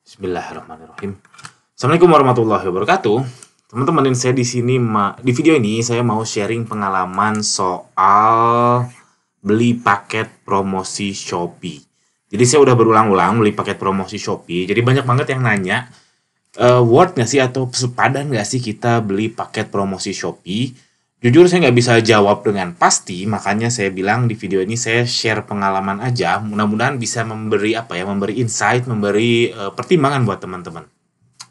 Bismillahirrahmanirrahim. Assalamualaikum warahmatullahi wabarakatuh. Teman-teman, saya di sini di video ini saya mau sharing pengalaman soal beli paket promosi Shopee. Jadi saya udah berulang-ulang beli paket promosi Shopee. Jadi banyak banget yang nanya, worth nggak sih atau sepadan nggak sih kita beli paket promosi Shopee? Jujur saya nggak bisa jawab dengan pasti, makanya saya bilang di video ini saya share pengalaman aja. Mudah-mudahan bisa memberi memberi insight, memberi pertimbangan buat teman-teman.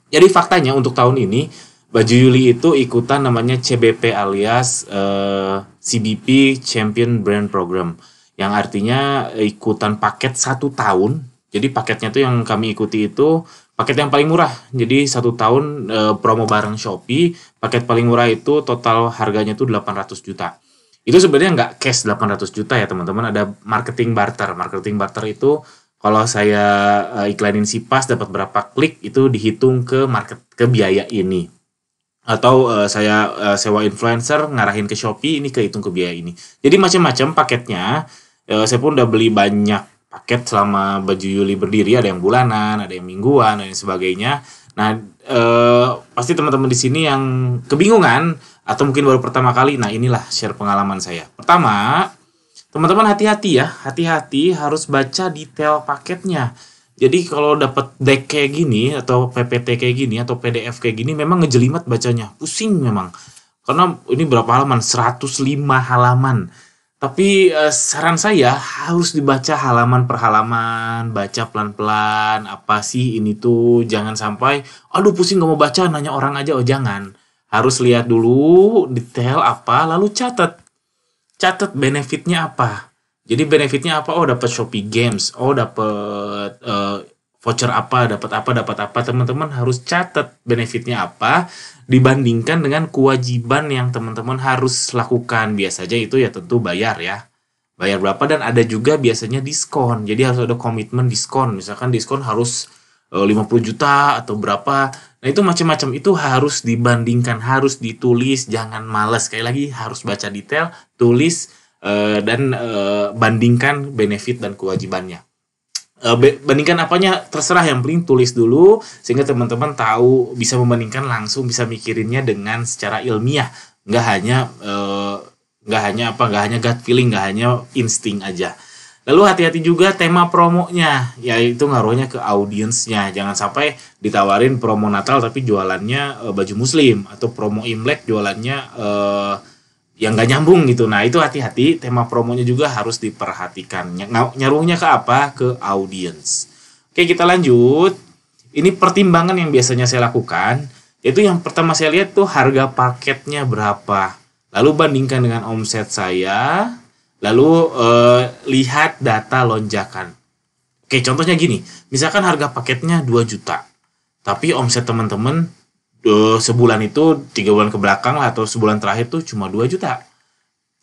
Jadi faktanya untuk tahun ini Baju Yuli itu ikutan namanya CBP alias CBP Champion Brand Program, yang artinya ikutan paket 1 tahun. Jadi paketnya tuh yang kami ikuti itu paket yang paling murah. Jadi 1 tahun promo bareng Shopee. Paket paling murah itu total harganya tuh 800 juta. Itu sebenarnya nggak cash 800 juta ya teman-teman. Ada marketing barter. Marketing barter itu kalau saya iklanin Sipas dapat berapa klik itu dihitung ke biaya ini. Atau saya sewa influencer ngarahin ke Shopee, ini kehitung ke biaya ini. Jadi macam-macam paketnya. Saya pun udah beli banyak paket selama Baju Yuli berdiri, ada yang bulanan, ada yang mingguan, dan sebagainya. Nah, pasti teman-teman di sini yang kebingungan atau mungkin baru pertama kali, nah inilah share pengalaman saya. Pertama, teman-teman hati-hati ya, hati-hati harus baca detail paketnya. Jadi kalau dapat deck kayak gini atau PPT kayak gini atau PDF kayak gini memang ngejelimet bacanya, pusing memang. Karena ini berapa halaman? 105 halaman. Tapi saran saya harus dibaca halaman per halaman, baca pelan-pelan, apa sih ini tuh, jangan sampai, aduh pusing gak mau baca, nanya orang aja, oh jangan. Harus lihat dulu detail apa, lalu catat benefitnya apa. Jadi benefitnya apa? Oh dapat Shopee Games, oh dapat voucher apa, dapat apa. Teman-teman harus catat benefitnya apa dibandingkan dengan kewajiban yang teman-teman harus lakukan. Biasanya itu ya tentu bayar ya. Bayar berapa, dan ada juga biasanya diskon. Jadi harus ada komitmen diskon. Misalkan diskon harus 50 juta atau berapa. Nah itu macam-macam, itu harus dibandingkan, harus ditulis, jangan males. Sekali lagi harus baca detail, tulis dan bandingkan benefit dan kewajibannya. Bandingkan apanya terserah, yang penting tulis dulu sehingga teman-teman tahu, bisa membandingkan langsung, bisa mikirinnya dengan secara ilmiah, nggak hanya gut feeling, nggak hanya insting aja. Lalu hati-hati juga tema promonya, yaitu ngaruhnya ke audiensnya. Jangan sampai ditawarin promo Natal tapi jualannya baju muslim, atau promo Imlek jualannya yang nggak nyambung gitu. Nah itu hati-hati, tema promonya juga harus diperhatikan. Nyaruhnya ke apa? Ke audience. Oke, kita lanjut. Ini pertimbangan yang biasanya saya lakukan. Yaitu yang pertama saya lihat tuh harga paketnya berapa. Lalu bandingkan dengan omset saya. Lalu lihat data lonjakan. Oke, contohnya gini. Misalkan harga paketnya 2 juta. Tapi omset teman-teman sebulan itu 3 bulan kebelakang lah, atau sebulan terakhir tuh cuma 2 juta.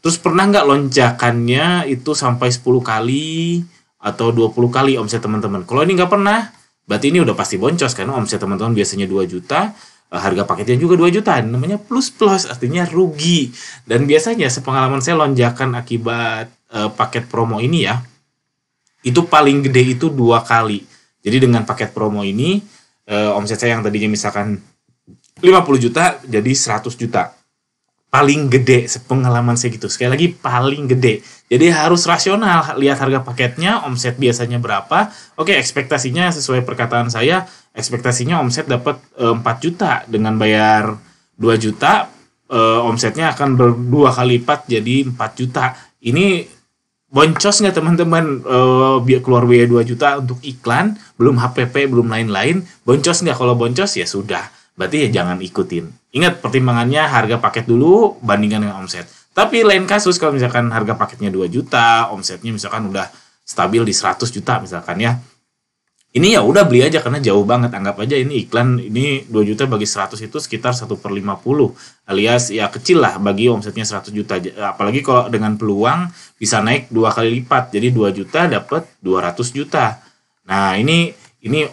Terus pernah nggak lonjakannya itu sampai 10 kali atau 20 kali omset teman-teman? Kalau ini nggak pernah, berarti ini udah pasti boncos, karena omset teman-teman biasanya 2 juta, harga paketnya juga 2 juta. Namanya plus, artinya rugi. Dan biasanya sepengalaman saya lonjakan akibat paket promo ini ya, itu paling gede itu 2 kali. Jadi dengan paket promo ini omset saya yang tadinya misalkan 50 juta jadi 100 juta. Paling gede sepengalaman saya gitu. Sekali lagi paling gede. Jadi harus rasional, lihat harga paketnya, omset biasanya berapa. Oke, ekspektasinya sesuai perkataan saya, ekspektasinya omset dapat 4 juta. Dengan bayar 2 juta, omsetnya akan 2 kali lipat jadi 4 juta. Ini boncos nggak teman-teman? Biar keluar biaya 2 juta untuk iklan, belum HPP, belum lain-lain. Boncos nggak? Kalau boncos ya sudah. Berarti ya jangan ikutin. Ingat pertimbangannya harga paket dulu, bandingkan dengan omset. Tapi lain kasus kalau misalkan harga paketnya 2 juta, omsetnya misalkan udah stabil di 100 juta misalkan ya. Ini ya udah beli aja karena jauh banget. Anggap aja ini iklan, ini 2 juta bagi 100 itu sekitar 1/50. Alias ya kecil lah bagi omsetnya 100 juta. Apalagi kalau dengan peluang bisa naik 2 kali lipat. Jadi 2 juta dapat 200 juta. Nah ini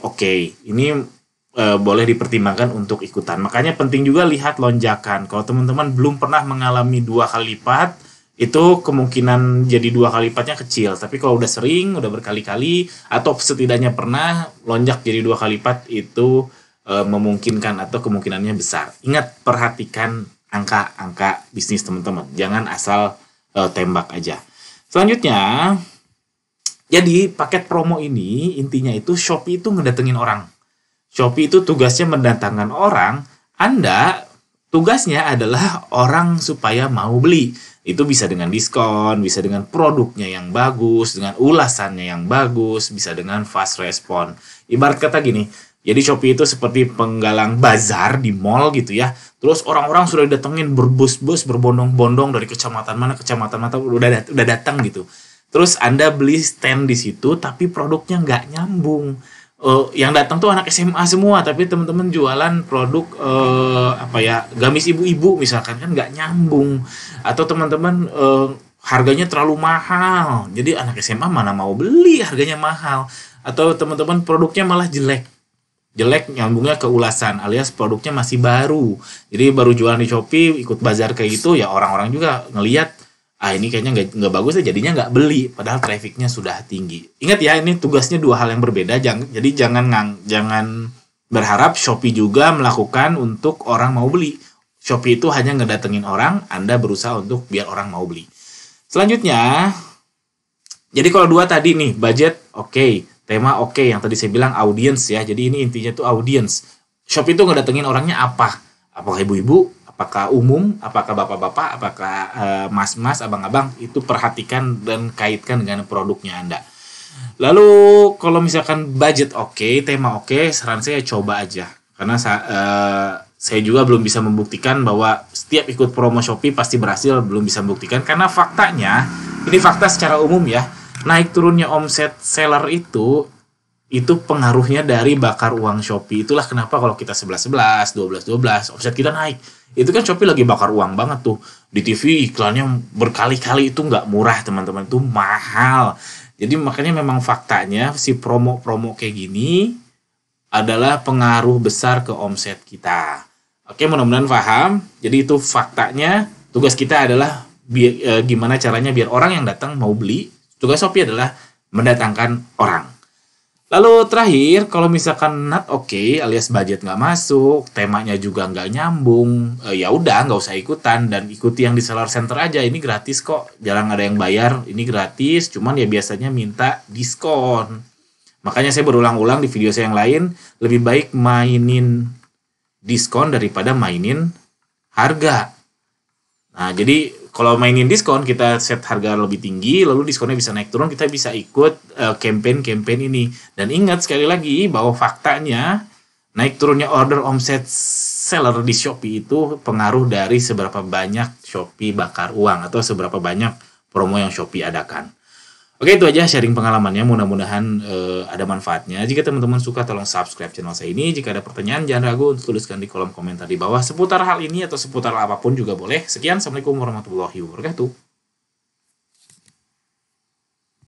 oke. Ini boleh dipertimbangkan untuk ikutan. Makanya penting juga lihat lonjakan. Kalau teman-teman belum pernah mengalami 2 kali lipat, itu kemungkinan jadi 2 kali lipatnya kecil. Tapi kalau udah sering, udah berkali-kali, atau setidaknya pernah lonjak jadi 2 kali lipat, itu memungkinkan atau kemungkinannya besar. Ingat, perhatikan angka-angka bisnis teman-teman. Jangan asal tembak aja. Selanjutnya, jadi paket promo ini intinya itu Shopee itu ngedatengin orang. Shopee itu tugasnya mendatangkan orang, Anda tugasnya adalah orang supaya mau beli. Itu bisa dengan diskon, bisa dengan produknya yang bagus, dengan ulasannya yang bagus, bisa dengan fast respon. Ibarat kata gini, jadi Shopee itu seperti penggalang bazar di mall gitu ya. Terus orang-orang sudah datengin berbus-bus, berbondong-bondong dari kecamatan mana udah datang gitu. Terus Anda beli stand di situ, tapi produknya nggak nyambung. Yang datang tuh anak SMA semua, tapi teman-teman jualan produk gamis ibu-ibu misalkan, kan nggak nyambung. Atau teman-teman harganya terlalu mahal, jadi anak SMA mana mau beli, harganya mahal. Atau teman-teman produknya malah jelek nyambungnya ke ulasan, alias produknya masih baru, jadi baru jualan di Shopee, ikut bazar kayak gitu, ya orang-orang juga ngelihat, ini kayaknya nggak bagus ya, jadinya nggak beli, padahal trafficnya sudah tinggi. Ingat ya, ini tugasnya 2 hal yang berbeda. Jadi jangan berharap Shopee juga melakukan untuk orang mau beli. Shopee itu hanya ngedatengin orang, Anda berusaha untuk biar orang mau beli. Selanjutnya, jadi kalau 2 tadi nih, budget oke, tema oke, yang tadi saya bilang audience ya, jadi ini intinya tuh audience. Shopee itu ngedatengin orangnya apa? Apakah ibu-ibu? Apakah umum, apakah bapak-bapak, apakah mas-mas, abang-abang, itu perhatikan dan kaitkan dengan produknya Anda. Lalu kalau misalkan budget oke, tema oke, saran saya coba aja. Karena saya juga belum bisa membuktikan bahwa setiap ikut promo Shopee pasti berhasil, belum bisa membuktikan. Karena faktanya, ini fakta secara umum ya, naik turunnya omset seller itu pengaruhnya dari bakar uang Shopee. Itulah kenapa kalau kita 11-11, 12-12, omset kita naik. Itu kan Shopee lagi bakar uang banget tuh. Di TV iklannya berkali-kali, itu nggak murah teman-teman, itu mahal. Jadi makanya memang faktanya si promo-promo kayak gini adalah pengaruh besar ke omset kita. Oke, mudah-mudahan paham. Jadi itu faktanya. Tugas kita adalah gimana caranya biar orang yang datang mau beli. Tugas Shopee adalah mendatangkan orang. Lalu terakhir, kalau misalkan not oke, alias budget nggak masuk, temanya juga nggak nyambung, ya udah nggak usah ikutan dan ikuti yang di Seller Center aja. Ini gratis kok, jarang ada yang bayar. Ini gratis, cuman ya biasanya minta diskon. Makanya saya berulang-ulang di video saya yang lain, lebih baik mainin diskon daripada mainin harga. Nah, jadi kalau mainin diskon, kita set harga lebih tinggi, lalu diskonnya bisa naik turun, kita bisa ikut campaign ini. Dan ingat sekali lagi bahwa faktanya naik turunnya order omset seller di Shopee itu pengaruh dari seberapa banyak Shopee bakar uang atau seberapa banyak promo yang Shopee adakan. Oke, itu aja sharing pengalamannya, mudah-mudahan ada manfaatnya. Jika teman-teman suka, tolong subscribe channel saya ini. Jika ada pertanyaan, jangan ragu untuk tuliskan di kolom komentar di bawah seputar hal ini atau seputar apapun juga boleh. Sekian, Assalamualaikum warahmatullahi wabarakatuh.